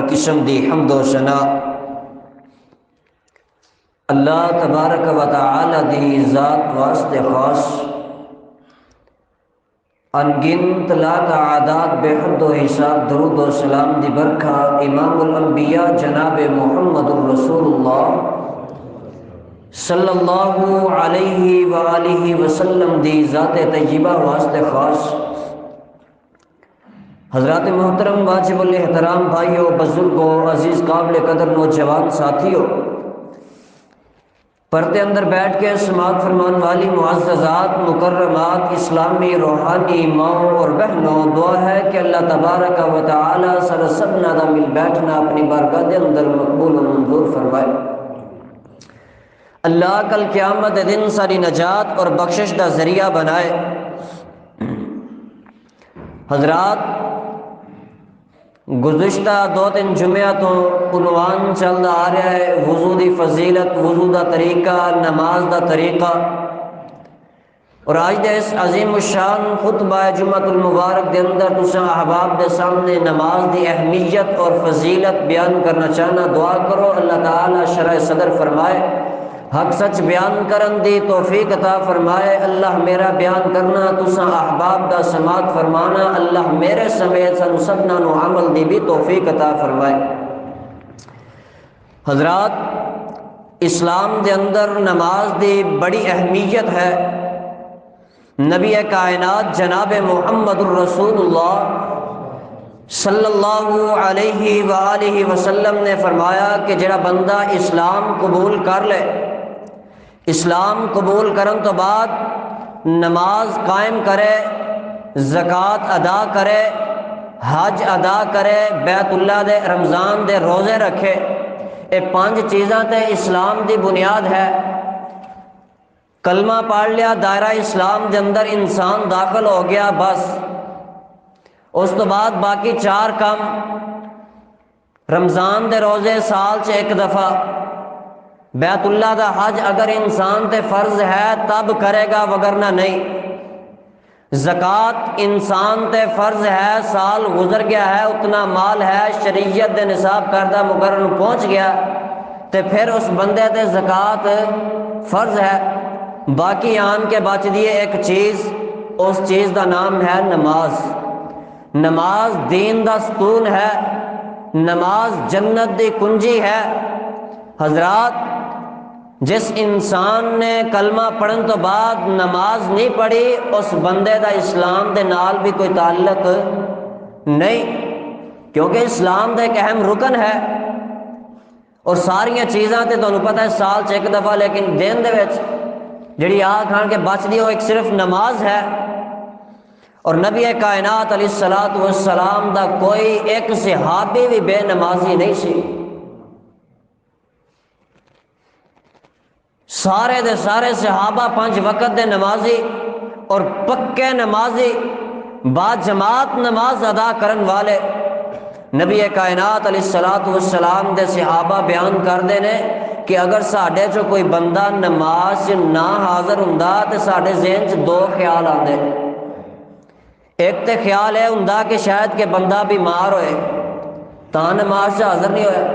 قسم دی حمد و ثنا اللہ تبارک و تعالی دی ذات واسطے خاص، انگنت لا تعداد بے حد و حساب درود و سلام دی برکھا امام الانبیاء جناب محمد الرسول اللہ صلی اللہ علیہ وآلہ وسلم دی ذات طیبہ واسطے خاص، حضرات محترم واجب الاحترام بھائیوں، بزرگوں، عزیز قابل قدر نوجوان ساتھیوں، پردے اندر بیٹھ کے سماعت فرمان والی معززات مکرمات اسلامی روحانی ماؤں اور بہنوں، دعا ہے کہ اللہ تبارک و تعالی سر سبنا دا مل بیٹھنا اپنی بارگاہ دے اندر مقبول و منظور فرمائے۔ اللہ کل قیامت دن ساری نجات اور بخشش دا ذریعہ بنائے۔ حضرات، گزشتہ 2-3 جمعہ تو عنوان چل آ رہا ہے وضو دی فضیلت، وضو دا طریقہ، نماز دا طریقہ، اور آج دے اس عظیم الشان خطبہ جمعۃ المبارک دے اندر تساں احباب دے سامنے نماز دی اہمیت اور فضیلت بیان کرنا چاہنا۔ دعا کرو اللہ تعالی شرح صدر فرمائے، حق سچ بیان کرن دی توفیق عطا فرمائے۔ اللہ میرا بیان کرنا تساں احباب دا سماعت فرمانا، اللہ میرے سمیت سن سبنا نو عمل دی بھی توفیق عطا فرمائے۔ حضرات، اسلام دے اندر نماز دی بڑی اہمیت ہے۔ نبی کائنات جناب محمد الرسول اللہ صلی اللہ علیہ وآلہ وسلم نے فرمایا کہ جڑا بندہ اسلام قبول کر لے، اسلام قبول کرن تو بعد نماز قائم کرے، زکوٰۃ ادا کرے، حج ادا کرے، بیت اللہ دے رمضان دے روزے رکھے، یہ 5 چیزاں تے اسلام دی بنیاد ہے۔ کلمہ پڑھ لیا، دائرہ اسلام دے اندر انسان داخل ہو گیا، بس اس تو بعد باقی 4 کام، رمضان دے روزے سال چ 1 دفعہ، بیت اللہ دا حج اگر انسان تے فرض ہے تب کرے گا وگرنہ نہیں، زکوٰۃ انسان تے فرض ہے، سال گزر گیا ہے، اتنا مال ہے، شریعت دے نصاب کردہ مقرر پہنچ گیا تے پھر اس بندے تے زکوٰۃ فرض ہے۔ باقی آن کے بچ دیے ایک چیز، اس چیز دا نام ہے نماز۔ نماز دین دا ستون ہے، نماز جنت دی کنجی ہے۔ حضرات، جس انسان نے کلمہ پڑھن تو بعد نماز نہیں پڑھی، اس بندے دا اسلام دے نال بھی کوئی تعلق نہیں، کیونکہ اسلام دا ایک اہم رکن ہے۔ اور ساریاں چیزاں تے تانوں پتہ ہے سال چ 1 دفعہ، لیکن دن دے وچ جڑی آ کھان کے بچ دی وہ ایک صرف نماز ہے۔ اور نبی کائنات علیہ الصلوۃ والسلام دا کوئی ایک صحابی بھی بے نمازی نہیں سی، سارے دے سارے صحابہ 5 وقت دے نمازی اور پکے نمازی، با جماعت نماز ادا کرن والے۔ نبی کائنات علیہ الصلوۃ والسلام دے صحابہ بیان کردے نے کہ اگر ساڈے چ کوئی بندہ نماز نہ حاضر ہوندا تے ساڈے ذہن چ 2 خیال آندے۔ ایک تے خیال ہے ہوندا کہ شاید کہ بندہ بیمار ہوئے تاں نماز حاضر نہیں ہویا،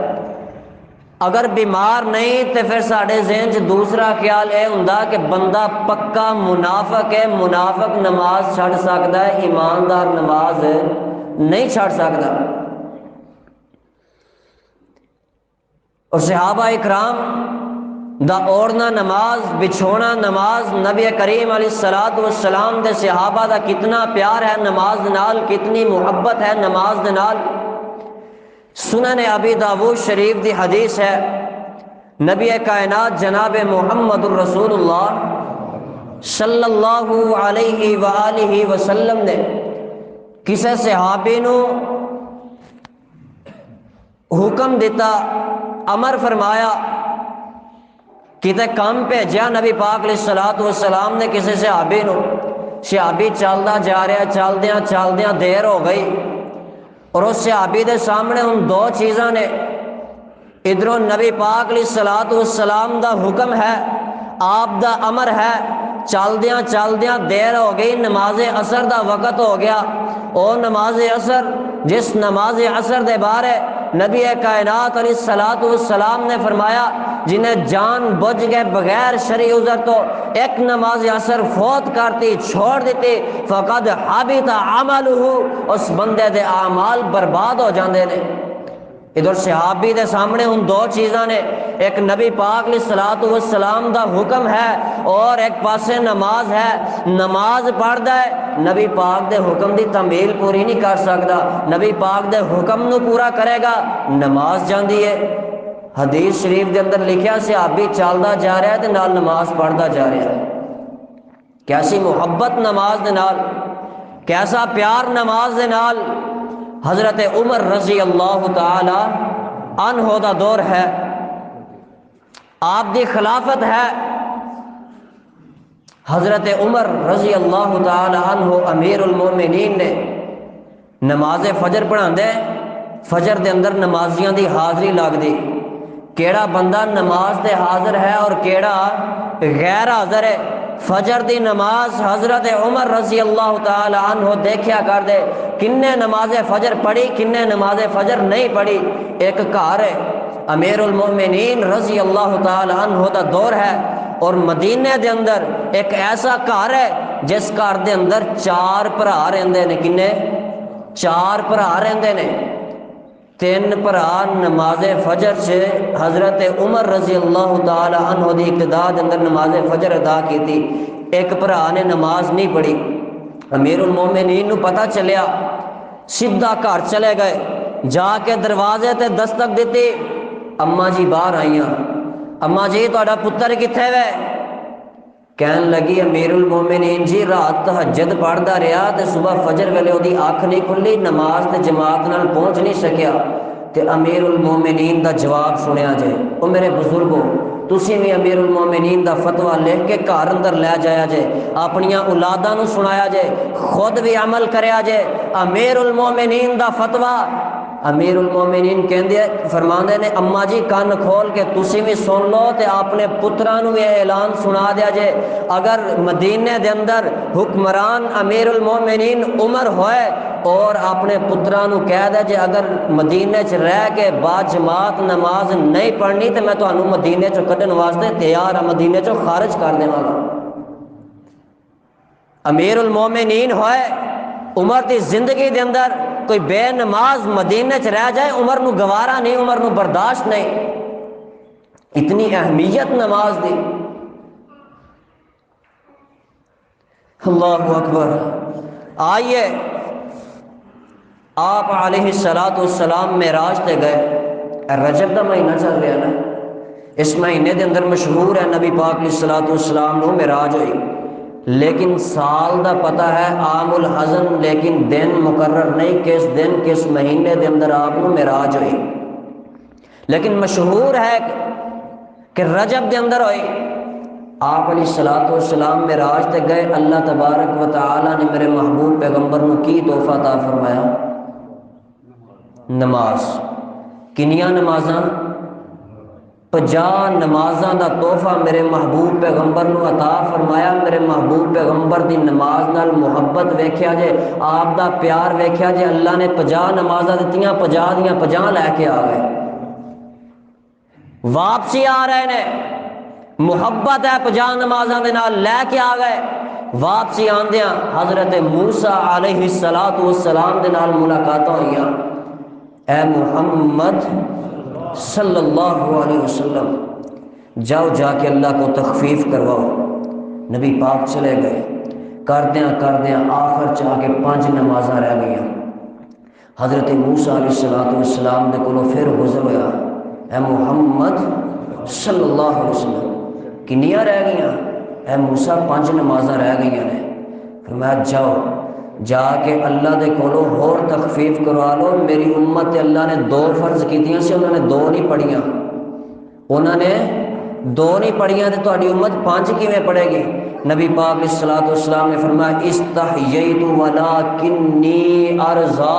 اگر بیمار نہیں تے پھر ساڈے ذہن چ دوسرا خیال یہ ہوندا کہ بندہ پکا منافق ہے، منافق نماز چھڑ سکدا ہے، ایماندار نماز نہیں چھڑ سکدا۔ اور صحابہ اکرام دا اوڑھنا نماز، بچھونا نماز، نبی کریم علیہ الصلوۃ والسلام دے صحابہ دا کتنا پیار ہے نماز نال، کتنی محبت ہے نماز دے نال۔ سنن ابی داؤد شریف دی حدیث ہے، نبی کائنات جناب محمد الرسول اللہ صلی اللہ علیہ وآلہ وسلم نے کسی صحابی نو حکم دیتا، امر فرمایا، کتے کام بھیجا نبی پاک علیہ الصلوۃ والسلام نے کسی صحابی نو، صحابی چلدا جا رہا، چلدیاں چلدیاں دیر ہو گئی، اور اس صحابی دے سامنے ان 2 چیزاں نے، ادھروں نبی پاک علیہ الصلوۃ والسلام دا حکم ہے، آپ دا امر ہے، چلدیاں چلدیاں دیر ہو گئی، نماز عصر دا وقت ہو گیا۔ او نماز عصر، جس نماز عصر دے بارے نبی کائنات علیہ الصلوۃ والسلام نے فرمایا جنہیں جان بوجھ کے بغیر شرعی عذر تو ایک نماز عصر فوت کرتی چھوڑ دیتی فقد حبط عملہ، اس بندے دے اعمال برباد ہو جاندے نے۔ ادھر صحابی دے سامنے ان دو چیزاں نے، ایک نبی پاک علیہ الصلوۃ والسلام دا حکم ہے اور ایک پاسے نماز ہے۔ نماز پڑھدا ہے، نبی پاک دے حکم دی تعمیل پوری نہیں کر سکدا، نبی پاک دے حکم نو پورا کرے گا نماز جاندی ہے۔ حدیث شریف دے اندر لکھیا صحابی چلدا جا رہا ہے تے نال نماز پڑھدا جا رہا ہے۔ کیسی محبت نماز دے نال، کیسا پیار نماز دے نال۔ حضرت عمر رضی اللہ تعالی عنہ دا دور ہے، آپ دی خلافت ہے۔ حضرت عمر رضی اللہ تعالی عنہ امیر المومنین نے نماز فجر پڑھاندے، فجر دے اندر نمازیاں دی حاضری لگ دی، کیڑا بندہ نماز تے حاضر ہے اور کیڑا غیر حاضر ہے۔ فجر دی نماز حضرت عمر رضی اللہ تعالی عنہ دیکھیا کر دے کنے نماز فجر پڑھی کنے نماز فجر نہیں پڑھی۔ ایک گھر ہے، امیر المومنین رضی اللہ تعالی عنہ دا دور ہے، اور مدینے دے اندر ایک ایسا گھر ہے جس گھر دے اندر 4 بھرا رہندے نے۔ کنے؟ 4 بھرا رہندے نے۔ 3 بھرا نماز فجر سے حضرت عمر رضی اللہ تعالی عنہ دی ابتدا دے اندر نماز فجر ادا کی تھی، ایک بھرا نے نماز نہیں پڑھی۔ امیر المومنین نو پتہ چلیا، سیدھا گھر چلے گئے، جا کے دروازے تے دستک دیتی، اما جی باہر آئیاں، اما جی تہاڈا پتر کتھے وے؟ کہن لگی امیر المومنین جی رات تہجد پڑھدا رہیا تے صبح فجر ویلے اودی اکھ نہیں کھلی، نماز تے جماعت نال پہنچ نہیں سکیا۔ تے امیر المومنین دا جواب سنیا جے، او میرے بزرگو تسی بھی امیر المومنین دا فتویٰ لکھ کے گھر اندر لے جایا جے، اپنیاں اولاداں نو سنایا جے، خود بھی عمل کریا جے۔ امیر المومنین دا فتویٰ، امیر المومنین کہندے فرماندے نے اما جی کان کھول کے تسی بھی سن لو تے اپنے پتراں نو یہ اعلان سنا دیا جے، اگر مدینے دے اندر حکمران امیر المومنین عمر ہوئے اور اپنے پتراں نو کہہ دے جے اگر مدینے چ رہ کے با جماعت نماز نہیں پڑھنی تے میں تانوں مدینے چ کڈن واسطے تیار ہاں، مدینے چ خارج کر دیواں گا۔ امیر المومنین ہوئے، عمر دی زندگی دے اندر کوئی بے نماز مدینے چ رہ جائے عمر نو گوارا نہیں، عمر نو برداشت نہیں، اتنی اہمیت نماز دی۔ اللہ اکبر۔ آئیے آپ علیہ الصلوۃ والسلام معراج تے گئے، رجب دا مہینہ چل رہا نا، اس مہینے دے اندر مشہور ہے نبی پاک علیہ الصلوۃ والسلام نو معراج ہوئی، لیکن سال دا پتہ ہے عام الحزن، لیکن دن مقرر نہیں کس دن کس مہینے دے اندر آپ کو معراج ہوئی، لیکن مشہور ہے کہ رجب دے اندر ہوئی۔ آپ علیہ الصلوۃ والسلام معراج تے گئے، اللہ تبارک و تعالی نے میرے محبوب پیغمبر نو کی تحفہ عطا فرمایا؟ نماز۔ کنیاں نمازاں؟ 50 نمازاں دا تحفہ میرے محبوب پیغمبر نو عطا فرمایا۔ میرے محبوب پیغمبر دی نماز نال محبت ویکھیا جے، آپ دا پیار ویکھیا جے، اللہ نے 50 نمازاں دتیاں، 50 دیاں 50 لے کے آ گئے، واپسی آ رہے نے، محبت ہے 50 نمازاں دے نال، لے کے آ گئے۔ واپسی آندیاں حضرت موسیٰ علیہ الصلوۃ والسلام دے نال ملاقاتاں ہوئیاں، اے محمد صلی اللہ علیہ وسلم جاؤ جا کے اللہ کو تخفیف کرواؤ۔ نبی پاک چلے گئے، کردیاں آخر چاہ کے 5 نمازاں رہ گئیاں۔ حضرت موسیٰ علیہ الصلوۃ والسلام دے کولوں پھر گزر ہویا، اے محمد صلی اللہ علیہ وسلم کنیاں رہ گئیاں؟ اے موسیٰ 5 نمازاں رہ گئیاں نے۔ فرمایا جاؤ جا کے اللہ دے کولوں ہور تخفیف کروا لو، میری امت تے اللہ نے 2 فرض کیتیاں سی، انہوں نے 2 نہیں پڑھیاں، انہوں نے 2 نہیں پڑھیاں تے تہاڈی امت 5 کیویں پڑھے گی؟ نبی پاک علیہ الصلوۃ والسلام نے فرمایا استحییت ولکنی ارضا،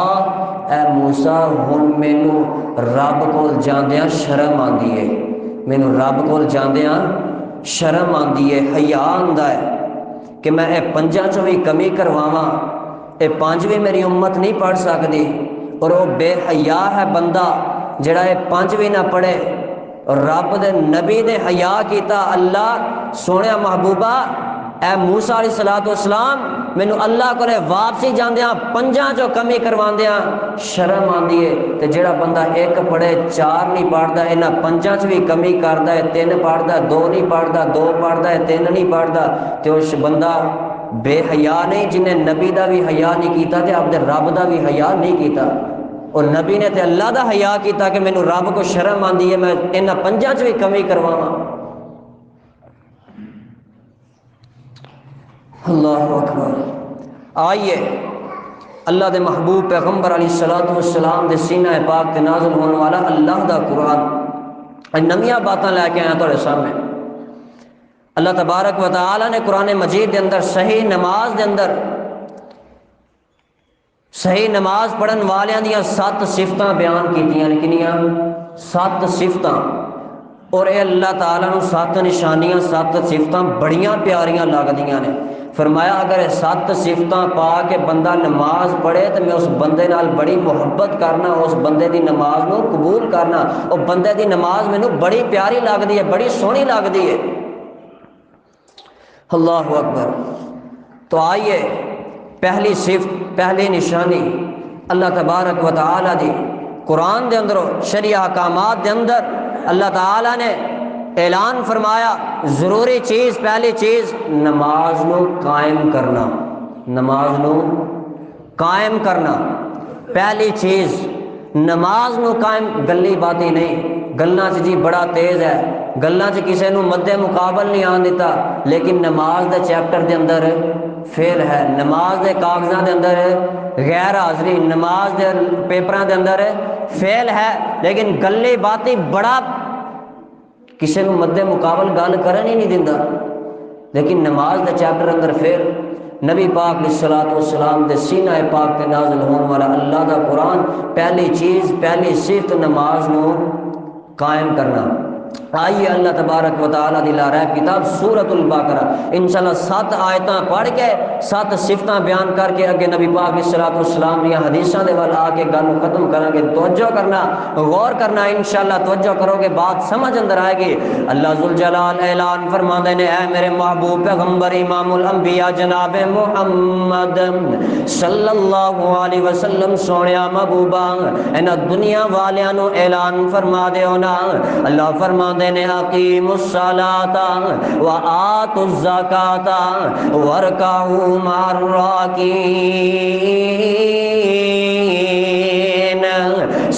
اے موسیٰ ہن مینوں رب کول جاندیاں شرم آندی ہے، مینوں رب کول جاندیاں شرم آندی ہے، حیا آندا ہے کہ میں اے 5 چوں بھی کمی کرواواں، اے 5 بھی میری امت نہیں پڑھ سکتی، اور وہ بے حیا ہے بندہ جڑا یہ 5 بھی نہ پڑھے اور رب دے نبی نے حیا کیتا، اللہ سونے محبوبہ اے موسیٰ علیہ الصلوۃ والسلام مینوں اللہ کولے واپسی جاندیاں 5 چوں کمی کرواندیاں شرم آندی ہے، تے جڑا بندہ 1 پڑھے 4 نہیں پڑھدا، انہاں 5 چ بھی کمی کردا ہے، 3 پڑھدا 2 نہیں پڑھدا، 2 پڑھدا ہے 3 نہیں پڑھدا، تے اس بندہ بے حیا نہیں، جنہیں نبی دا بھی حیا نہیں کیتا تے اپنے رب دا بھی حیا نہیں کیتا۔ اور نبی نے تے اللہ دا حیا کیتا کہ مینوں رب کو شرم آندی ہے میں انہاں 5 چ بھی کمی کرواواں۔ اللہ اکبر۔ آئیے اللہ دے محبوب پیغمبر علیہ الصلوۃ والسلام دے سینہ پاک تے نازل ہونے والا اللہ دا قرآن نمیاں باتاں لے کے آیا تھوڑے سامنے۔ اللہ تبارک و تعالی نے قرآن مجید دے اندر صحیح نماز دے اندر صحیح نماز پڑھن والیاں دیاں 7 صفتاں بیان کیتیاں نے، کنیاں 7 صفتاں، اور اے اللہ تعالیٰ نو 7 نشانیاں 7 صفتاں بڑیاں پیاریاں لگدیاں نے۔ فرمایا اگر 7 صفتاں پا کے بندہ نماز پڑھے تو میں اس بندے نال بڑی محبت کرنا، اس بندے دی نماز نو قبول کرنا، اور بندے دی نماز مینوں بڑی پیاری لگدی ہے، بڑی سونی لگدی ہے۔ اللہ اکبر۔ تو آئیے پہلی صفت، پہلی نشانی اللہ تبارک و تعالی دی قرآن دے اندر شرعی احکامات دے اندر اللہ تعالی نے اعلان فرمایا ضروری چیز، پہلی چیز نماز نو قائم کرنا، نماز نو قائم کرنا پہلی چیز۔ نماز نو قائم گلی باتی نہیں، گلاں چ جی بڑا تیز ہے، گلاں چ کسے نو مد مقابل نہیں آن دیتا، لیکن نماز دے چیپٹر دے اندر فیل ہے، نماز دے کاغذاں دے اندر غیر حاضری، نماز دے پیپراں دے اندر فیل ہے، لیکن گلی باتی بڑا کسی نو مد مقابل گل کرن ہی نہیں دیندا، لیکن نماز دے چیپٹر اندر فیل۔ نبی پاک علیہ الصلوۃ والسلام دے سینہ پاک تے نازل ہون والا اللہ دا قرآن پہلی چیز، پہلی صفت نماز نو قائم کرنا۔ آئیے اللہ تبارک و تعالیٰ دی لارب کتاب سورۃ البقرہ انشاءاللہ 7 آیتاں پڑھ کے 7 صفتاں بیان کر کے اگے نبی پاک علیہ الصلوۃ والسلام دی حدیثاں دے ول آ کے گل ختم کریں گے۔ توجہ کرنا، غور کرنا، انشاءاللہ توجہ کرو گے بات سمجھ اندر آئے گی۔ اللہ ذوالجلال اعلان فرماندے نے اے میرے محبوب پیغمبر امام الانبیاء جناب محمد صلی اللہ علیہ وسلم سونیا محبوبہ انہاں دنیا والیاں نو اعلان فرما دیو نا، اللہ فرماندے نے اقیموا الصلاۃ وآتوا الزکاۃ وارکعوا مع الراکعین۔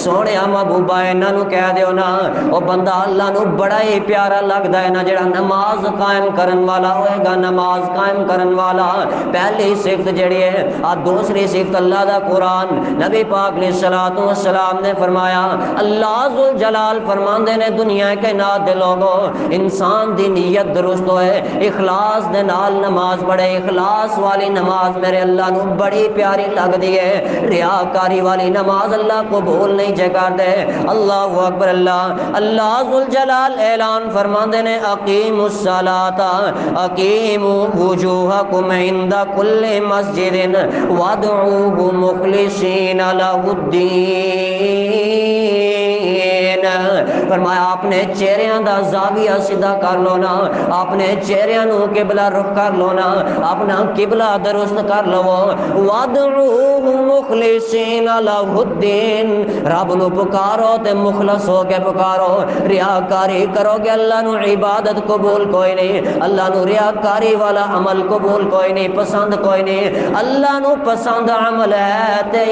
سونے محبوبہ انہاں نو کہہ دیو نا او بندہ اللہ نو بڑا ہی پیارا لگدا ہے نا جڑا نماز قائم کرن والا ہوئے گا، نماز قائم کرن والا۔ پہلی صفت جڑی ہے دوسری صفت اللہ دا قرآن نبی پاک علیہ الصلوۃ والسلام نے فرمایا اللہ ذوالجلال فرماندے نے دنیا کائنات دے لوگو انسان دی نیت درست ہوئے، اخلاص دے نال نماز پڑھے، اخلاص والی نماز میرے اللہ نو بڑی پیاری لگدی ہے، ریاکاری والی نماز اللہ قبول نہیں کر دے۔ اللہ اکبر۔ اللہ ذوالجلال اعلان فرماندے نے اقیموا الصلاۃ اقیموا وجوہکم عند کل مسجد وادعوہ مخلصین لہ الدین۔ فرمایا اپنے چہریاں دا زاویہ سیدھا کر لو نا، اپنے چہریاں نو قبلہ رخ کر لو نا، اپنا قبلہ درست کر لو۔ وادعوہ مخلصین لہ الدین، رب نو پکارو تے مخلص ہو کے پکارو، ریاکاری کرو گے اللہ نو عبادت قبول کوئی نہیں، اللہ نو ریاکاری والا عمل قبول کوئی نہیں، پسند کوئی نہیں۔ اللہ نو پسند عمل ہے تے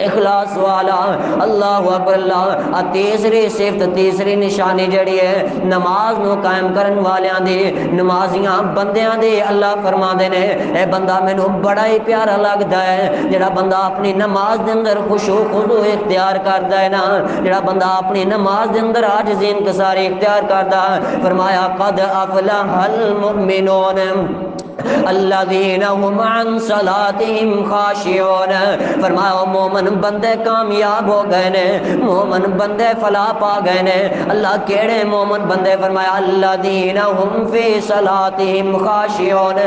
اخلاص والا۔ اللہ اکبر۔ اللہ تیسری صفت، تیسری نشانی جڑی ہے نماز نو قائم کرن والیاں دی، نمازیاں بندیاں دی، اللہ فرماندے نے اے بندہ مینوں بڑا ہی پیارا لگدا ہے جڑا بندہ اپنی نماز دے اندر خشوع خضوع اختیار کردا ہے نا، جڑا بندہ اپنی نماز دے اندر عاجزی انکساری اختیار کردا، فرمایا قد افلح المؤمنون الذین هم عن صلاتهم خاشعون۔ فرمایا مومن مومن بندے کامیاب ہو گئے نے، مومن بندے فلاح پا گئے نے۔ اللہ کیڑے مومن بندے؟ فرمایا الذین هم فی صلاتہم خاشعون،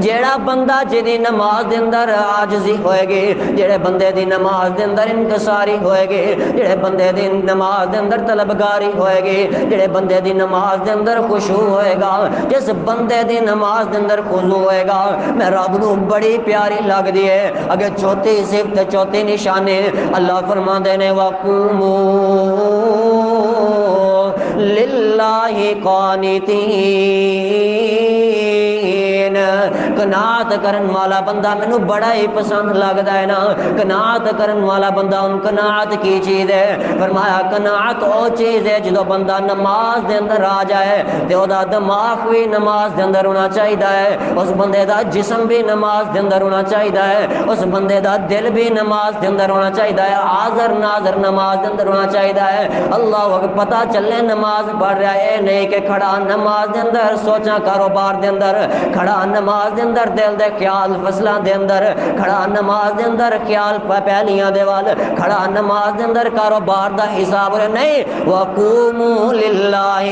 جیڑا بندہ جدی نماز دے اندر عاجزی ہوئے گی، جڑے بندے دی نماز دے اندر انکساری ہوئے گی، جڑے بندے دی نماز دے اندر طلبگاری ہوئے گی، جڑے بندے دی نماز دے اندر خشوع ہوئے گا، جس بندے دی نماز دے اندر خضوع ہوئے گا، میں رب نو بڑی پیاری لگ دی ہے۔ اگے چوتھی صفت چوتھی نشانی اللہ فرماندے نے وقوموا للہ قانتین، قناعت کرن والا بندہ مینوں بڑا ہی پسند لگدا ہے نا۔ قناعت کرن والا بندہ، ان قناعت کی چیز ہے؟ فرمایا قناعت او چیز ہے جدو بندہ نماز دے اندر آ جائے تے او دا دماغ بھی نماز دے اندر ہونا چاہیے ہے، اس بندے دا جسم بھی نماز دے اندر ہونا چاہیے ہے، اس بندے دا دل بھی نماز دے اندر ہونا چاہیے ہے، حاضر ناظر نماز دے اندر ہونا چاہیے ہے۔ اللہ اکبر، پتہ چلے نماز پڑھ رہا ہے، نہیں کہ کھڑا نماز دے اندر سوچاں کاروبار دے اندر، کھڑا نماز دے اندر دل دے خیال فصلاں دے اندر، کھڑا نماز دے اندر خیال پہلیاں دے وال، کھڑا نماز دے اندر کاروبار دا حساب رہے نہیں۔ وقوموا للہ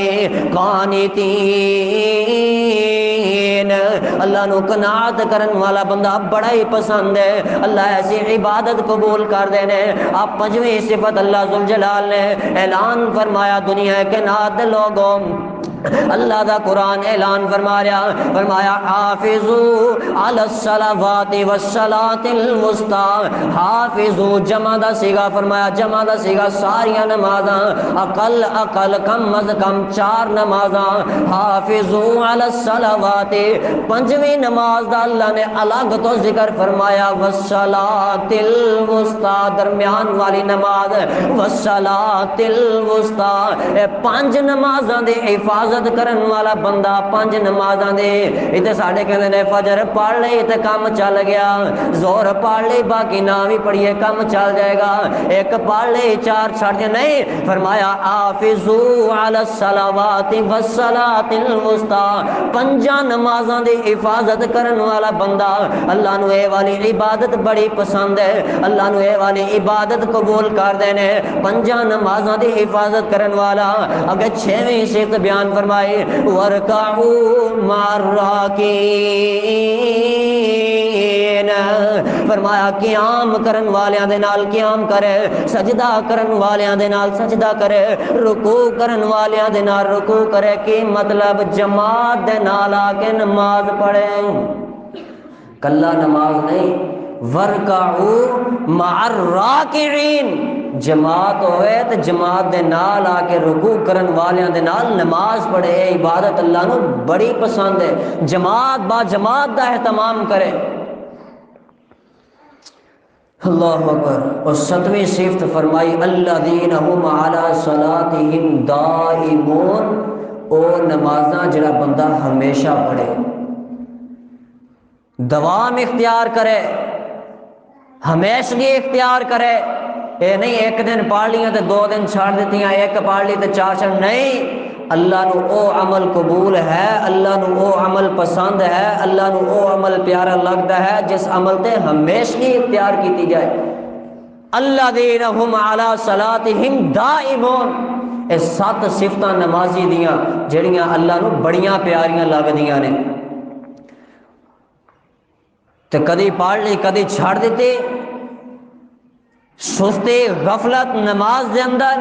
قانتین، اللہ نو قناعت کرن والا بندہ بڑا ہی پسند ہے، اللہ ایسی عبادت قبول کر دینے۔ آپ پنجویں صفت اللہ ذوالجلال نے اعلان فرمایا دنیا کے نات لوگوں، اللہ دا قرآن اعلان فرما رہا، فرمایا حافظوا علی الصلوات والصلاۃ الوسطی، حافظوا جمع دا سیغا، فرمایا جمع دا سیغا ساریاں نمازاں، اقل کم از کم 4 نمازاں، حافظوا علی الصلوات، پنجویں نماز دا اللہ نے الگ تو ذکر فرمایا، والصلاۃ الوسطی درمیان والی نماز، والصلاۃ الوسطی 5 نمازاں دے حفاظت کرن والا بندہ، 5 نمازاں دے، ادھر ساڈے کہندے نے فجر پڑھ لئی تے کام چل گیا، زہر پڑھ لئی باقی نہ بھی پڑھیے کام چل جائے گا، ایک پڑھ لئی 4 چھڑ دے نہیں، فرمایا حافظوا علی الصلوات والصلاۃ الوسطی، 5 نمازاں دی حفاظت کرن والا بندہ، اللہ نو اے والی عبادت بڑی پسند ہے، اللہ نو اے والی عبادت قبول کر دینے، 5 نمازاں دی حفاظت کرن والا۔ اگے 6ویں صفت بیان فرمائی وَارْكَعُوا مَعَ الرَّاكِعِينَ، فرمایا قیام کرن والیاں دے نال قیام کرے، سجدہ کرن والیاں دے نال سجدہ کرے، رکوع کرن والیاں دے نال رکوع کرے، کی مطلب جماعت دے نال آ کے نماز پڑھے، کلا نماز نہیں، وَارْكَعُوا مَعَ الرَّاكِعِينَ، جماعت ہوئے تو جماعت دے نال آ کے رکوع کرن والیاں دے نال نماز پڑھے، عبادت اللہ نو بڑی پسند ہے، جماعت با جماعت دا اہتمام کرے۔ اللہ اکبر۔ اور 7ویں صفت فرمائی الذین هم علی صلاتہم دائمون، او نمازاں جڑا بندہ ہمیشہ پڑھے، دوام اختیار کرے، ہمیشگی اختیار کرے، اے نہیں ایک دن پڑھ لیاں تے 2 دن چھاڑ دیتیاں، ایک پڑھ لی تے 4 چھاڑ، نہیں، اللہ نو او عمل قبول ہے، اللہ نو او عمل پسند ہے، اللہ نو او عمل پیارا لگتا ہے جس عمل تے ہمیشگی اختیار کیتی جائے۔ الذین هم علی صلاتہم دائمون، اے 7 صفتاں نمازی دیاں جڑیاں اللہ نو بڑیاں پیاریاں لگدیاں نے، تے کدی پڑھ لی کدی چھاڑ دیتی، سستی غفلت نماز دے اندر،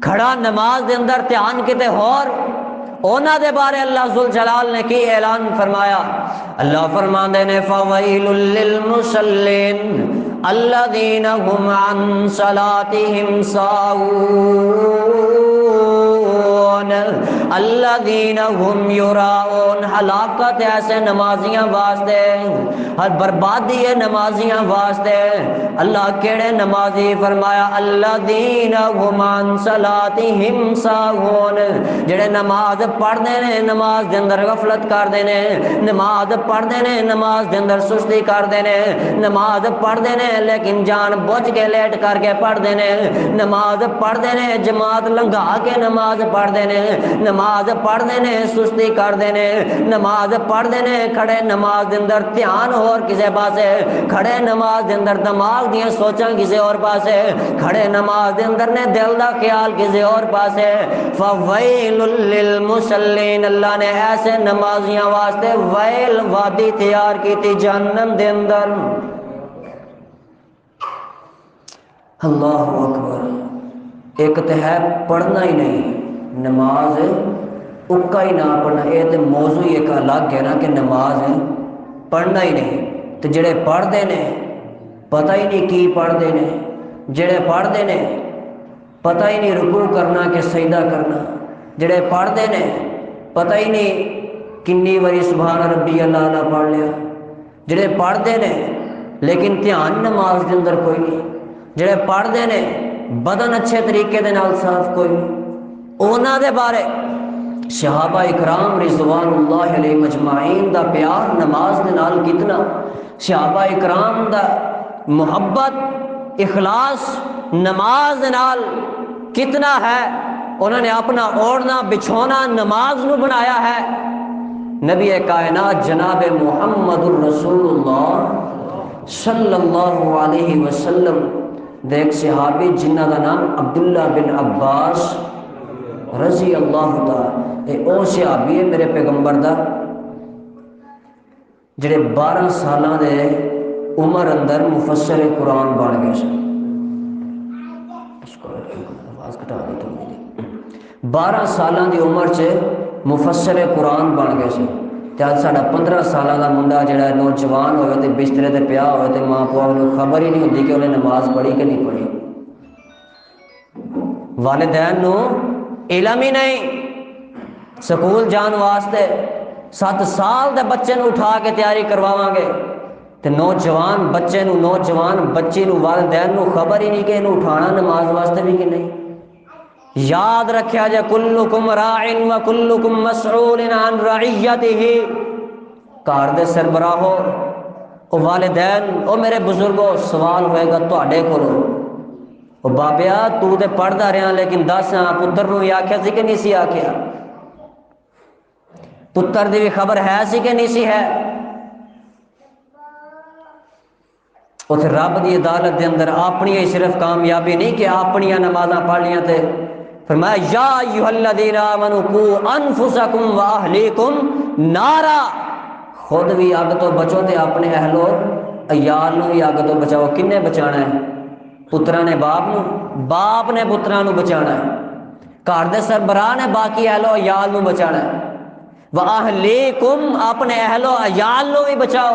کھڑا نماز دے اندر دھیان کتے ہور، اونا دے بارے اللہ ذوالجلال نے کی اعلان فرمایا، اللہ فرماندے نے فویل للمصلین الذین هم عن صلاتہم ساہون الذین هم یراؤون، ہلاکت ایسے نمازیاں واسطے، ہر بربادی ہے نمازیاں واسطے، اللہ کیڑے نمازی؟ فرمایا الذین هم عن صلاتہم ساہون، جڑے نماز پڑھتے ہیں نماز دے اندر غفلت کرتے ہیں، نماز پڑھتے ہیں نماز دے اندر سستی کرتے ہیں، نماز پڑھتے ہیں لیکن جان بوجھ کے لیٹ کر کے پڑھتے ہیں، نماز پڑھتے ہیں جماعت لنگا کے نماز پڑھتے ہیں، نماز پڑھتے ہیں سستی کرتے ہیں، نماز پڑھتے ہیں کھڑے نماز دے اندر دھیان اور کسے پاسے، کھڑے نماز دے اندر دماغ دیاں سوچاں کسے اور پاسے، کھڑے نماز دے اندر نے دل دا خیال کسے اور پاسے۔ فویل للمصلین، اللہ نے ایسے نمازیاں واسطے ویل وادی تیار کی تھی جہنم دے اندر۔ اللہ اکبر۔ ایک تو ہے پڑھنا ہی نہیں، نماز اکا ہی نہ پڑھنا، یہ تو موضوع ایک الگ ہے نا کہ نماز پڑھنا ہی نہیں، تو جڑے پڑھتے ہیں پتہ ہی نہیں کی پڑھتے ہیں، جڑے پڑھتے ہیں پتہ ہی نہیں رکوع کرنا کہ سجدہ کرنا، جڑے پڑھتے ہیں پتہ ہی نہیں کنی واری سبحان ربی اللہ اعلیٰ پڑھ لیا، جڑے پڑھتے ہیں لیکن دھیان نماز کے اندر کوئی نہیں، جڑے پڑھتے ہیں بدن اچھے طریقے دے نال صاف کوئی نہیں۔ اونا دے بارے صحابہ اکرام رضوان اللہ علیہ مجمعین دا پیار نماز دے نال کتنا، صحابہ اکرام دا محبت اخلاص نماز دے نال کتنا ہے، انہوں نے اپنا اوڑھنا بچھونا نماز نو بنایا ہے۔ نبی کائنات جناب محمد الرسول اللہ صلی اللہ علیہ وسلم دیکھ صحابی جنہ دا نام عبداللہ بن عباس رضی اللہ تعالی، او صحابی ہے میرے پیغمبر دا جڑے 12 سالاں دے عمر اندر مفسر قرآن بن گئے سن۔ 12 سالاں دی عمر چ مفسر قرآن بن گئے سن، تے اج ساڈا 15 سالاں دا منڈا جڑا نوجوان ہوئے تے بسترے تے پیا ہوئے تے ماں پیو نوں خبر ہی نہیں ہوندی کہ انہیں نماز پڑھی کہ نہیں پڑھی، والدین نو علم ہی نہیں، سکول جان واسطے 7 سال دے بچے نو اٹھا کے تیاری کرواواں گے تے نوجوان بچے نو نوجوان بچی نو والدین نو خبر ہی نہیں کہ انہوں اٹھانا نماز واسطے بھی کہ نہیں۔ یاد رکھیا جائے کلکم راعن و کلکم مسعول عن رعیتہ، گھر دے سربراہو او والدین او میرے بزرگوں سوال ہوئے گا تواڈے کولوں، او بابیا تو تے پڑھدا رہیا لیکن دس پتر نو بھی آکھیا سی کہ نہیں سی آکھیا، پتر دی بھی خبر ہے سی کہ نہیں سی ہے۔ اتنے رب دی عدالت دے اندر اپنی صرف کامیابی نہیں کہ اپنی نمازاں پڑھ لیاں تے فرمایا یا ایھا الذین آمنوا قوا انفسکم واہلیکم نارا، خود بھی اگ تو بچو تے اپنے اہل و عیال نو بھی اگ تو بچاؤ۔ کنے بچانا ہے؟ پترا نے باپ نو، باپ نے پترا نو بچانا ہے، گھر دے سربراہ نے باقی اہل و عیال نو بچانا ہے، واہلیکم اپنے اہل و عیال نو بھی بچاؤ۔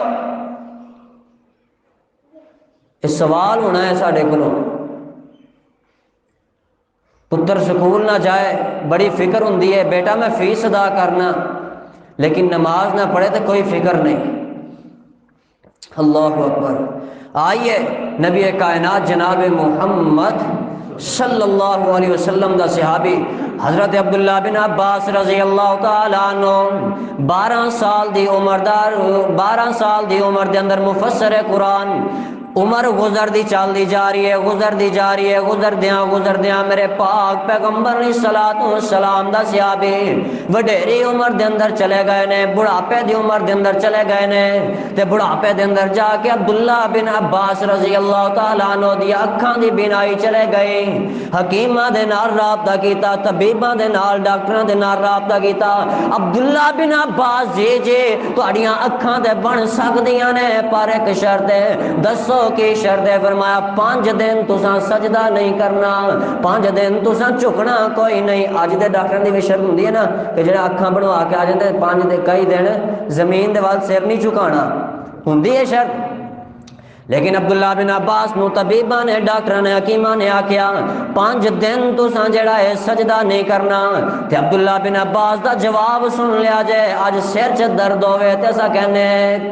اس سوال ہونا ہے ساڈے کولوں، پتر سکول نہ جائے بڑی فکر ہوندی ہے بیٹا میں فیس ادا کرنا، لیکن نماز نہ پڑھے تو کوئی فکر نہیں۔ اللہ اکبر۔ آئیے نبی کائنات جناب محمد صلی اللہ علیہ وسلم دا صحابی حضرت عبداللہ بن عباس رضی اللہ تعالیٰ عنہ 12 سال دی عمر دے اندر مفسر قرآن، عمر گزر دی چل دی جا رہی ہے، گزر دی جا رہی ہے، گزر دیاں میرے پاک پیغمبر علیہ الصلوۃ والسلام دا صحابی وڈیری عمر دے اندر چلے گئے نے، بڑھاپے دی عمر دے اندر چلے گئے نے، تے بڑھاپے دے اندر جا کے عبداللہ بن عباس رضی اللہ تعالیٰ عنہ دی اکھاں دی بینائی چلے گئی، حکیماں دے نال رابطہ کیتا، طبیباں دے نال ڈاکٹراں دے نال رابطہ کیتا، عبداللہ بن عباس جی تہاڈیاں اکھاں تے بن سکدیاں نے پر ایک شرط ہے، دسو کی شرط ہے؟ فرمایا 5 دن تساں سجدہ نہیں کرنا، 5 دن تساں جھکنا کوئی نہیں۔ اج دے ڈاکٹر دی بھی شرط ہوندی ہے نا کہ جڑا اکھاں بنوا کے آ جاندے 5 دن کئی دن زمین دے وال سر نہیں جھکانا، ہوندی ہے شرط، لیکن عبداللہ بن عباس نو طبیباں نے ڈاکٹراں نے حکیماں نے آکھیا 5 دن تساں جڑا ہے سجدہ نہیں کرنا، تے عبداللہ بن عباس دا جواب سن لیا جائے۔ اج سر چ درد ہوئے تے اسا کہنے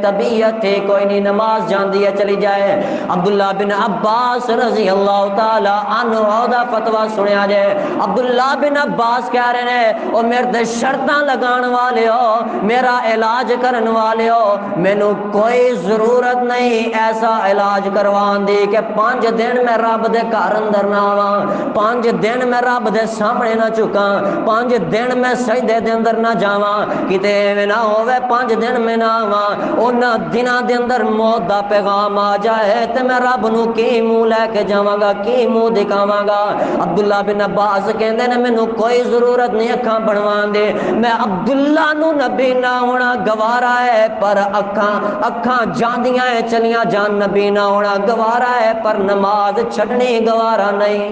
طبیعت ہے کوئی نہیں نماز جاندی ہے چلی جائے، عبداللہ بن عباس رضی اللہ تعالی عنہ دا فتویٰ سنیا جائے۔ عبداللہ بن عباس کہہ رہے ہیں او میرے تے شرطاں لگان والے ہو، میرا علاج کرن والے ہو، مینوں کوئی ضرورت نہیں ایسا علاج کروان دی کہ 5 دن میں رب دے گھر اندر نہ آواں، 5 دن میں رب دے سامنے نہ چکاں، 5 دن میں سجدے دے اندر نہ جاواں، کتے ایویں نہ ہوے 5 دن میں نہ آواں انہاں دناں دے اندر موت دا پیغام آ جائے تے میں رب نو کی منہ لے کے جاواں گا، کی منہ دکھاواں گا۔ عبداللہ بن عباس کہندے نے مینوں کوئی ضرورت نہیں اکھاں بنوان دے، میں عبداللہ نو نبی نہ ہونا گوارا ہے پر اکھاں جاندیاں چلیاں جان نبی نہ ہونا گوارا ہے پر نماز چھڈنی گوارا نہیں۔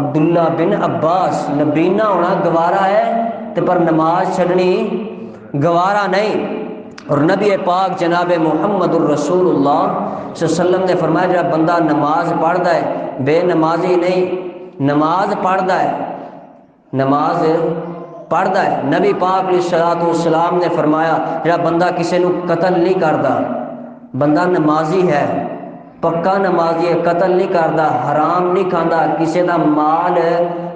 عبداللہ بن عباس نبی نہ ہونا گوارا ہے تے پر نماز چھڈنی گوارا نہیں۔ اور نبی پاک جناب محمد الرسول اللہ صلی اللہ علیہ وسلم نے فرمایا جب بندہ نماز پڑھتا ہے بے نمازی نہیں، نماز پڑھتا ہے، نماز پڑھتا ہے۔ نبی پاک علیہ الصلوۃ والسلام نے فرمایا جب بندہ کسی نو قتل نہیں کرتا، بندہ نمازی ہے، پکا نمازی ہے، قتل نہیں کرتا، حرام نہیں کھاندا، کسی دا مال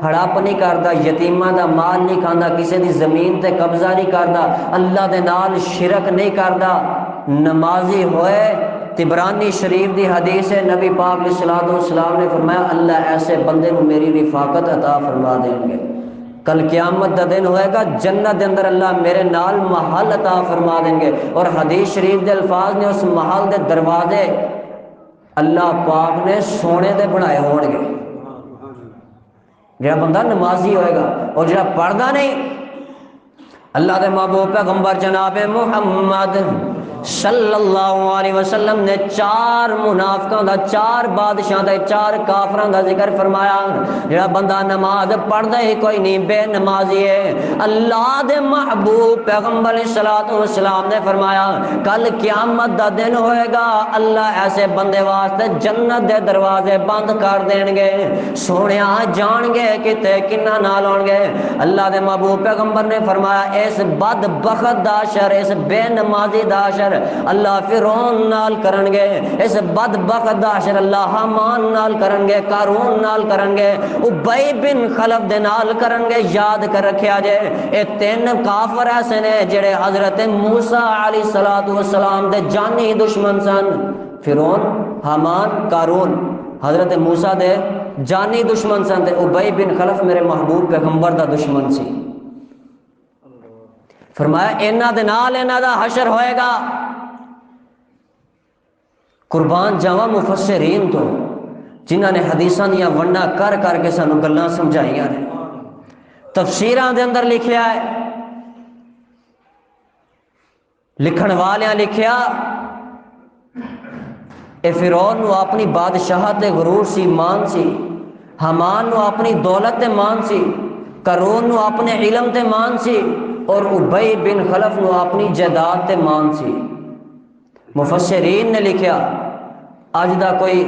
ہڑپ نہیں کرتا، یتیماں دا مال نہیں کھاندا، کسی دی زمین تے قبضہ نہیں کرتا، اللہ دے نال شرک نہیں کرتا، نمازی ہوئے۔ طبرانی شریف دی حدیث ہے نبی پاک علیہ الصلوۃ والسلام نے فرمایا اللہ ایسے بندے کو میری رفاقت عطا فرما دیں گے، کل قیامت دا دن ہوئے گا جنت دے اندر اللہ میرے نال محل عطا فرما دیں گے۔ اور حدیث شریف دے الفاظ نے اس محل دے دروازے اللہ پاک نے سونے دے بنائے ہون گے۔ جہاں بندہ نمازی ہوئے گا اور جہاں پڑھدا نہیں، اللہ دے محبوب پیغمبر جناب محمد صلی اللہ علیہ وسلم نے 4 منافقاں دا، 4 بادشاہ دا، 4 کافراں دا ذکر فرمایا۔ جڑا بندہ نماز پڑھدا ہی کوئی نہیں بے نمازی ہے، اللہ دے محبوب پیغمبر علیہ الصلوۃ والسلام نے فرمایا کل قیامت دا دن ہوئے گا اللہ ایسے بندے واسطے جنت دے دروازے بند کر دین گے، سونیا جان گے کتے کنہ نال ہون گے۔ اللہ دے محبوب پیغمبر نے فرمایا اس بدبخت دا شر، اس بے نمازی دا شر اللہ فرعون نال کرن گے، اس بدبخت دا شر اللہ حامان نال کرن گے، قارون نال کرن گے، ابی بن خلف دے نال کرن گے۔ یاد کر رکھیا جے اے 3 کافر ایسے نے جڑے حضرت موسیٰ علیہ الصلوۃ والسلام دے جانی دشمن سن، فرعون، حامان، قارون حضرت موسیٰ دے جانی دشمن سن تے ابی بن خلف میرے محبوب پیغمبر دا دشمن سی۔ فرمایا انہاں دے نال انہاں دا حشر ہوئے گا۔ قربان جاواں مفسرین تو جنہاں نے حدیثاں دیاں ونڈاں کر کر کے سانو گلاں سمجھائیاں نے، تفسیراں دے اندر لکھیا ہے، لکھن والیاں لکھیا اے فرعون نو اپنی بادشاہت غرور سی، مان سی، حامان نو اپنی دولت تے مان سی، قارون نو اپنے علم تے مان سی، اور ابی بن خلف نو اپنی جائیداد تے مان سی۔ مفسرین نے لکھیا اج دا کوئی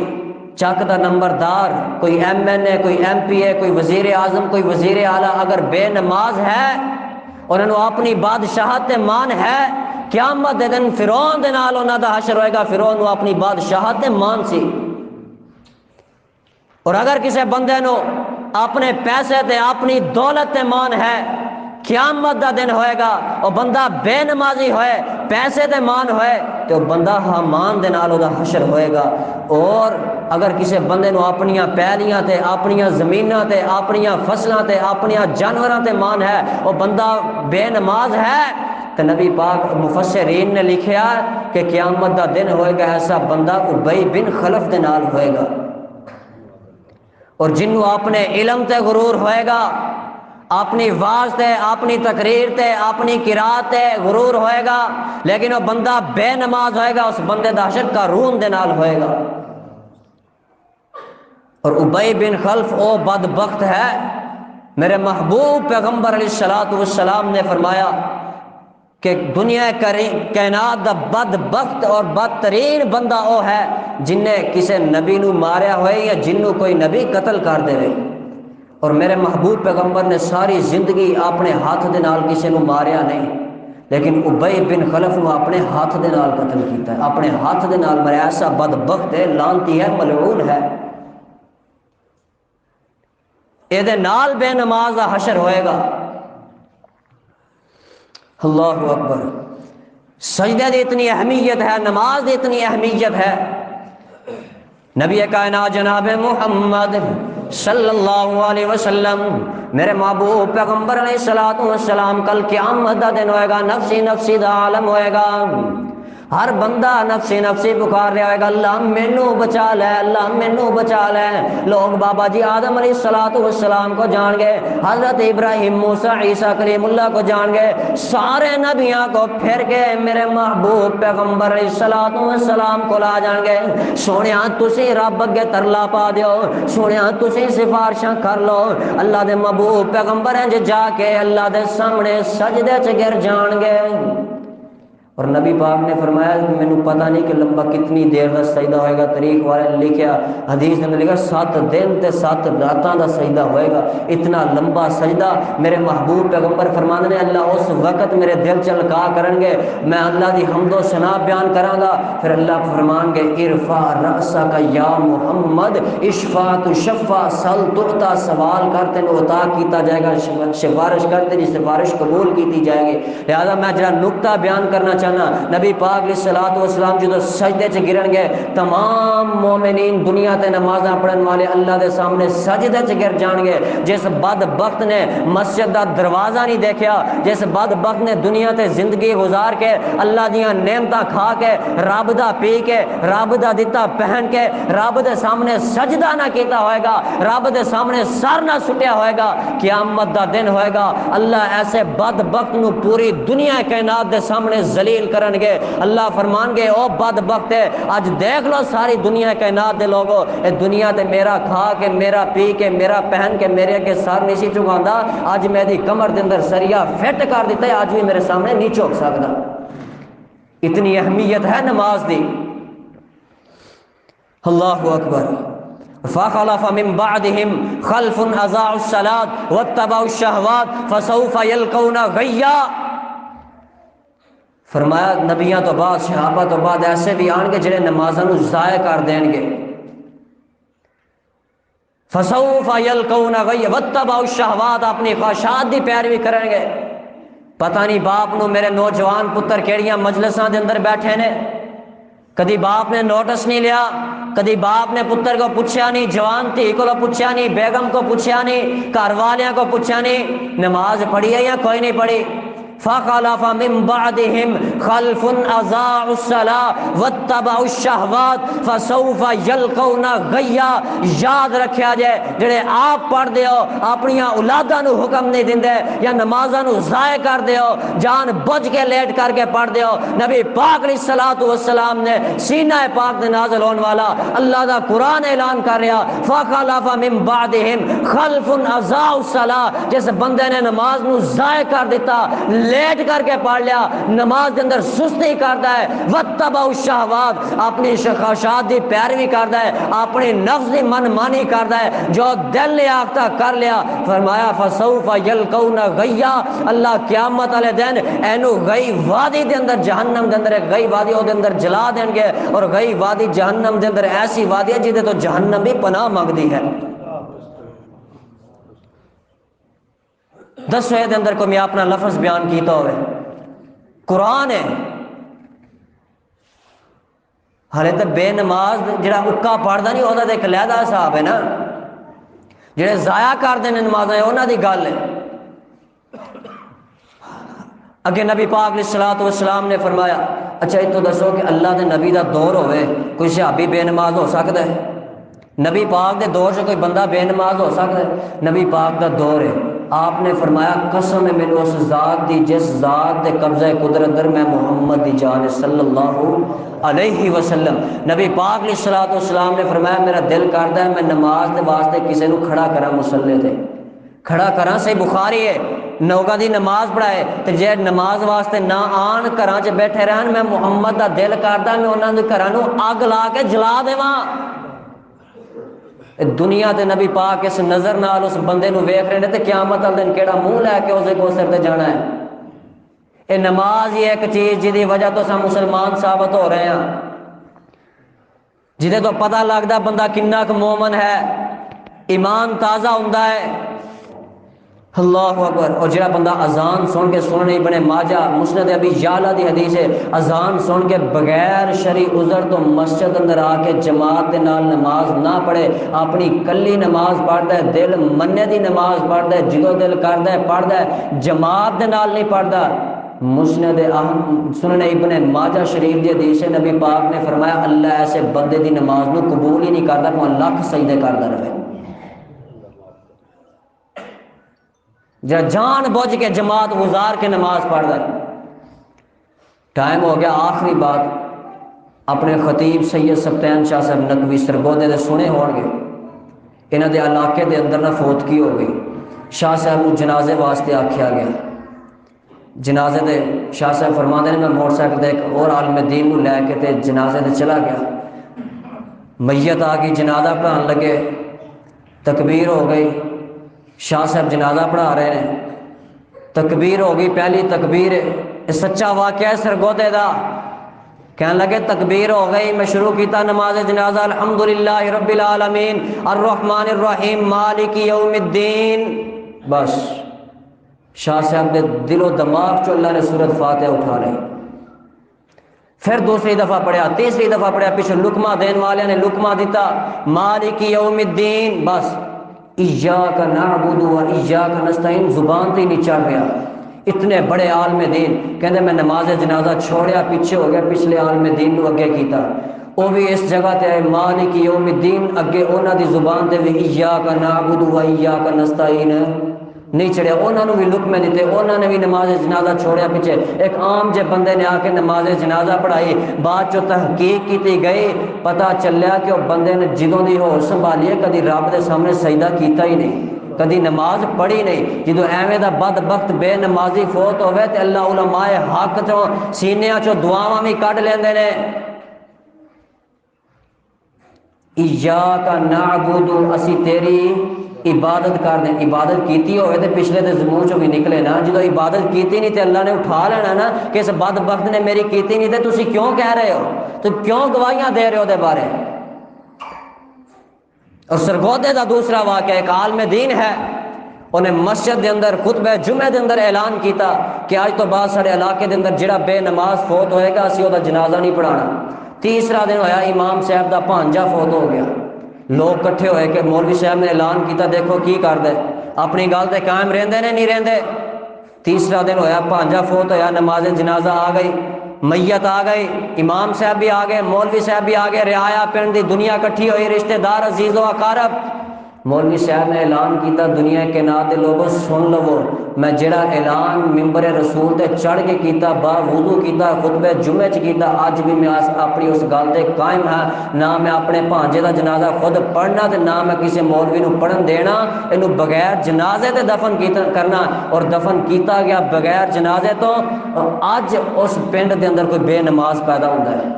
چک دا نمبردار، کوئی ایم این اے، کوئی ایم پی اے، کوئی وزیر اعظم، کوئی وزیر اعلیٰ اگر بے نماز ہے اور انہوں اپنی بادشاہت تے مان ہے، قیامت دے دن فرعون دے نال انہاں دا حشر ہوئے گا، فرعون نو اپنی بادشاہت تے مان سی۔ اور اگر کسی بندے نو اپنے پیسے تے اپنی دولت تے مان ہے، قیامت دا دن ہوئے گا اور بندہ بے نمازی ہوئے، پیسے تے مان ہوئے تو بندہ حامان دے نال دا حشر ہوئے گا۔ اور اگر کسی بندے نو اپنیاں پیلیاں تے، اپنیاں زمیناں تے، اپنیاں فصلاں تے، اپنیاں جانوراں تے مان ہے اور بندہ بے نماز ہے تو نبی پاک مفسرین نے لکھیا کہ قیامت دا دن ہوئے گا ایسا بندہ ابی بن خلف دے نال ہوئے گا۔ اور جنوں اپنے علم تے غرور ہوئے گا، اپنی واز تے، اپنی تقریر تے، اپنی قرات تے غرور ہوئے گا، لیکن وہ بندہ بے نماز ہوئے گا، اس بندے دا حشر قارون دے نال ہوئے گا۔ اور ابی بن خلف او بدبخت ہے، میرے محبوب پیغمبر علیہ الصلوۃ والسلام نے فرمایا کہ دنیا کائنات دا بدبخت اور بدترین بندہ او ہے جن نے کسی نبی نو ماریا ہوئے یا جنوں کوئی نبی قتل کر دے۔ اور میرے محبوب پیغمبر نے ساری زندگی اپنے ہاتھ دے نال کسی نو ماریا نہیں، لیکن ابی بن خلف نو اپنے ہاتھ دے نال قتل کیتا ہے، اپنے ہاتھ دے نال مریا۔ ایسا بدبخت ہے، لعنتی ہے، ملعون ہے، اے دے نال بے نماز دا حشر ہوئے گا۔ اللہ اکبر۔ سجدے دی اتنی اہمیت ہے، نماز دی اتنی اہمیت ہے۔ نبی کائنات جناب محمد صلی اللہ علیہ وسلم میرے محبوب پیغمبر علیہ الصلوۃ والسلام کل قیامت دا دن ہوئے گا، نفسی نفسی دا عالم ہوئے گا، ہر بندہ نفسی نفسی پکار رہا ہوئے گا، اللہ مینو بچا لے، اللہ مینو بچا لے۔ لوگ بابا جی آدم علیہ الصلوۃ والسلام کو جان گئے، حضرت ابراہیم، موسیٰ، عیسیٰ کلیم اللہ کو جان گئے، سارے نبیوں کو پھر کے میرے محبوب پیغمبر علیہ الصلوۃ والسلام کو لا جان گے۔ سونیا تسی رب اگے ترلا پا دیو، سونیا تسی سفارشاں کر لو، اللہ دے محبوب پیغمبر ہیں جا کے اللہ دے سامنے سجدے چ گر جان گے۔ اور نبی پاک نے فرمایا مینوں پتہ نہیں کہ لمبا کتنی دیر کا سجدہ ہوئے گا، طریق والے نے لکھیا، حدیث نے لکھا 7 دن تے 7 راتاں دا سجدہ ہوئے گا، اتنا لمبا سجدہ۔ میرے محبوب پیغمبر فرماندے نے اللہ اس وقت میرے دل چلکا کرن گے، میں اللہ دی حمد و ثنا بیان کراں گا، پھر اللہ فرمان گے ارفع رأسک یا محمد اشفع تشفع سل تعطى، سوال کر تینوں عطا کیتا جائے گا، سفارش کر تیری سفارش قبول کیتی جائے گی۔ لہذا میں جڑا نقطہ بیان کرنا چاہنا، نبی پاک علیہ الصلوۃ والسلام جدو سجدے چ گرن گے، تمام مومنین دنیا تے نمازاں پڑھن والے اللہ دے سامنے سجدے چ گر جان گے۔ جس بدبخت نے مسجد دا دروازہ نہیں دیکھیا، جس بدبخت نے دنیا تے زندگی گزار کے اللہ دیاں نعمتاں کھا کے رب دا پی کے رب دا دتا پہن کے رب دے سامنے سجدہ نہ کیتا ہوئے گا، رب دے سامنے سر نہ سٹیا ہوئے گا، قیامت دا دن ہوئے گا اللہ ایسے بدبخت نو پوری دنیا کائنات دے سامنے ذلیل کرن گے۔ اللہ فرمان گے او بدبخت ہے، اج دیکھ لو ساری دنیا کائنات دے لوگو، اے دنیا تے میرا کھا کے میرا پی کے میرا پہن کے میرے کے سر نہیں سی چکاندا، اج میری کمر دے اندر سریا فٹ کر دیتا ہے، اج بھی میرے سامنے نہیں چوک سکدا۔ اتنی اہمیت ہے نماز دی۔ اللہ اکبر۔ فخلف من بعدهم خلف اضاعوا الصلاة واتبعوا الشهوات فسوف يلقون غيا۔ فرمایا نبیاں تو بعد صحابہ تو بعد ایسے بھی آن گے جنہیں نمازاں نو ضائع کر دین گے۔ فسوف یلقون غی واتبعوا الشہوات، اپنی خواہشات دی پیروی کریں گے۔ پتہ نہیں باپ نو میرے نوجوان پتر کیڑیاں مجلساں دے اندر بیٹھے نے، کدی باپ نے نوٹس نہیں لیا، کدی باپ نے پتر کو پوچھا نہیں، جوان تھی کو پوچھا نہیں، بیگم کو پوچھا نہیں، گھر والیاں کو پوچھا نہیں نماز پڑھی ہے یا کوئی نہیں پڑھی۔ فخلف من بعدهم خلف اضاعوا الصلاة واتبعوا الشهوات فسوف يلقون غيا۔ یاد رکھیا جائے جڑے آپ پڑھ دیو اپنی اولاداں نو حکم نہیں دیندے یا نمازاں نو ضائع کر دیو، جان بج کے لیٹ کر کے پڑھ دیو، نبی پاک علیہ الصلوۃ والسلام نے سینہ پاک دے نازل ہون والا اللہ دا قرآن اعلان کر رہا فخلف من بعدهم خلف اضاعوا الصلاة، جس بندے نے نماز نو ضائع کر دیتا، لیٹ کر کے پڑھ لیا، نماز کے اندر سستی کرتا ہے، واتبعوا الشہوات، اپنی خواہشات دی پیروی کرتا ہے، اپنی نفس دی من مانی کرتا ہے، جو دل نے آختا کر لیا۔ فرمایا فسوف یلقون غیا، اللہ قیامت والے دن اینو غی وادی دے اندر جہنم دے اندر ایک غی وادی او دے اندر جلا دیں گے، اور غی وادی جہنم دے اندر ایسی وادی ہے جہدے تو جہنم بھی پناہ مانگدی ہے۔ دسویں دے اندر کو میں اپنا لفظ بیان کیتا ہوئے قرآن ہے، ہلے تو بے نماز جڑا اکا پڑھدا نہیں وہ ایک علیحدہ حساب ہے نا، جڑے ضائع کر دیں نمازاں انہاں دی گل ہے۔ اگے نبی پاک علیہ الصلوۃ والسلام نے فرمایا اچھا یہ تو دسو کہ اللہ دے نبی دا دور ہوئے کوئی صحابی بے نماز ہو سکتا ہے؟ نبی پاک دے دور سے کوئی بندہ بے نماز ہو سکتا ہے؟ نبی پاک دا دور ہے۔ آپ نے فرمایا قسم ہے میرے اس ذات دی جس ذات دے قبضہ قدرت در میں محمد دی جان صلی اللہ علیہ وسلم۔ نبی پاک علیہ الصلوۃ والسلام نے فرمایا میرا دل کرتا ہے میں نماز دے واسطے کسی نو کھڑا کراں، مصلی تے کھڑا کراں۔ صحیح بخاری ہے، نوگا دی نماز پڑھائے تے جے نماز واسطے نہ آن گھراں چ بیٹھے رہن، میں محمد دا دل کردا میں انہاں دے گھراں نو اگ لا کے جلا دیواں۔ دنیا تے نبی پاک اس نظر نال اس بندے نو ویکھ رہے نے تے قیامت والے دن کیڑا منہ لے کے اسے کو سر تے جانا ہے۔ اے نماز ہی ایک چیز جدی وجہ تو ہم مسلمان ثابت ہو رہے ہیں، جدے تو پتہ لگدا بندہ کنا کہ مومن ہے، ایمان تازہ ہوندا ہے۔ اللہ اکبر۔ اور جڑا بندہ اذان سن کے سننے بنے ماجہ مسند ابی یعلا دی حدیث ہے، اذان سن کے بغیر شرعی عذر تو مسجد اندر آ کے جماعت دے نال نماز نہ پڑھے، اپنی کلی نماز پڑھدا ہے، دل مننے دی نماز پڑھدا ہے، جدو دل کردا ہے پڑھدا ہے، جماعت دے نال نہیں پڑھدا۔ مسند سنن ابن ماجہ شریف دی حدیث ہے، نبی پاک نے فرمایا اللہ ایسے بندے دی نماز نو قبول ہی نہیں کردا، کوئی لاکھ سجدے کردا رہے۔ جہاں جان بوجھ کے جماعت گزار کے نماز پڑھ رہا ہے۔ ٹائم ہو گیا، آخری بات اپنے خطیب سید سبطین شاہ صاحب نقوی سرگودے دے سنے ہون گے، انہاں دے علاقے دے اندر نہ فوتگی ہو گئی، شاہ صاحب کو جنازے واسطے آکھیا گیا۔ جنازے دے شاہ صاحب فرماندے نے میں موٹر سائیکل دے ایک اور عالم دین کو لے کے تے جنازے دے چلا گیا، میت آ گئی، جنازہ پڑھان لگے، تکبیر ہو گئی، شاہ صاحب جنازہ پڑھا رہے ہیں، تکبیر ہو گئی، پہلی تکبیر ہے، سچا واقعہ ہے سرگودے دا، کہنے لگے تکبیر ہو گئی، میں شروع کیتا نماز جنازہ الحمدللہ رب العالمین الرحمن الرحیم مالک یوم الدین، بس شاہ صاحب دے دل و دماغ چو اللہ نے سورۃ فاتحہ اٹھا لئی۔ پھر دوسری دفعہ پڑھیا، تیسری دفعہ پڑھیا، پیچھے لقمہ دین والے نے لقمہ دیتا، مالک یوم الدین، بس ایاک نعبد و ایاک نستعین زبان تے نہیں چڑھ گیا۔ اتنے بڑے عالم دین کہندے میں نماز جنازہ چھوڑیا، پیچھے ہو گیا، پچھلے عالم دین نو اگے کیتا، وہ بھی اس جگہ تے آئے مالک یوم الدین، اگے انہاں دی زبان تے بھی ایاک نعبد و ایاک نستعین نہیں چڑھیا، انہوں نے بھی لقمے دیتے، انہوں نے بھی نماز جنازہ چھوڑیا پیچھے۔ ایک عام جے بندے نے آ کے نماز جنازہ پڑھائی، بعد چو تحقیق کی گئی، پتہ چلیا کہ وہ بندے نے جدوں دی ہوش سنبھالی ہے کدی رب دے سامنے سجدہ کیتا ہی نہیں، کدی نماز پڑھی نہیں۔ جدو ایویں دا بدبخت بے نمازی فوت ہوئے تے اللہ علماء حق چوں سینیاں چوں دعاواں بھی کڈ لیندے نے، ایاک نعبد اسی تیری عبادت کر دیں، عبادت کیتی ہوئے تے پچھلے تے منہ چوں بھی نکلے نا، جدو عبادت کیتی نہیں تے اللہ نے اٹھا لینا نا کہ اس بدبخت نے میری کیتی نہیں تے تسی کیوں کہہ رہے ہو، تو کیوں گواہیاں دے رہے ہو دے بارے۔ اور سرگودے دا دوسرا واقعہ، ایک عالم دین ہے، انہیں مسجد دے اندر خطبہ جمعہ دے اندر اعلان کیتا کہ آج تو بعد سارے علاقے دے اندر جڑا بے نماز فوت ہوئے گا اسی وہ دا جنازہ نہیں پڑھانا۔ تیسرا دن ہویا امام صاحب دا بھانجا فوت ہو گیا، لوگ کٹھے ہوئے کہ مولوی صاحب نے اعلان کیتا دیکھو کی کر دے، اپنی گل تے قائم رہندے نے نہیں رہندے۔ تیسرا دن ہویا بھانجا فوت ہویا، نماز جنازہ آ گئی، میت آ گئی، امام صاحب بھی آ گئے، مولوی صاحب بھی آ گئے، رعایا پنڈ دی دنیا کٹھی ہوئی، رشتہ دار عزیز و اقارب۔ مولوی صاحب نے اعلان کیتا دنیا کے نات دے لوگوں سن لو، میں جڑا اعلان ممبر رسول تے چڑھ کے کیتا، با وضو کیتا، خطبہ جمعہ چ کیتا، اج بھی میں اپنی اس گل تے قائم ہاں، نہ میں اپنے بھانجے دا جنازہ خود پڑھنا تے نہ میں کسی مولوی نو پڑھن دینا، اینو بغیر جنازے تے دفن کرنا، اور دفن کیتا گیا بغیر جنازے تو۔ اج اس پنڈ دے اندر کوئی بے نماز پیدا ہوندا ہے،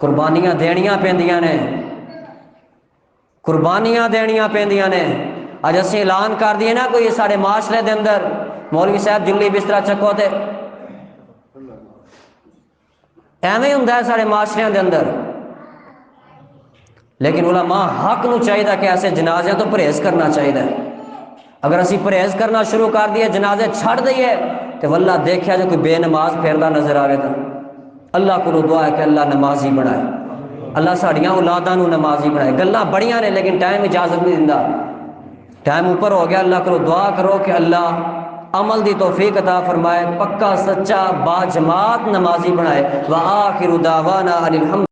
قربانیاں دینیاں پیندیاں نے، قربانیاں دینیاں پیندیاں نے۔ اج اسی اعلان کر دیے نا کوئی سارے معاشرے دے اندر مولوی صاحب جلی بستر چکو تے ایویں ہوندا ہے سارے معاشرے دے اندر، لیکن علماء حق نو چاہیے کہ ایسے جنازے تو پرہیز کرنا چاہیے۔ اگر اسی پرہیز کرنا شروع کر دیے، جنازے چھڑ دئیے تو واللہ دیکھیا جو کوئی بے نماز پھیردا نظر آئے تو اللہ کو دعا ہے کہ اللہ نمازی بنائے، اللہ ساڑیاں اولاداں نو نمازی بنائے۔ گلاں بڑیاں نے لیکن ٹائم اجازت نہیں دیندا، ٹائم اوپر ہو گیا۔ اللہ کو دعا کرو کہ اللہ عمل دی توفیق عطا فرمائے، پکا سچا با جماعت نمازی بنائے۔ وآخر دعوانا ان الحمد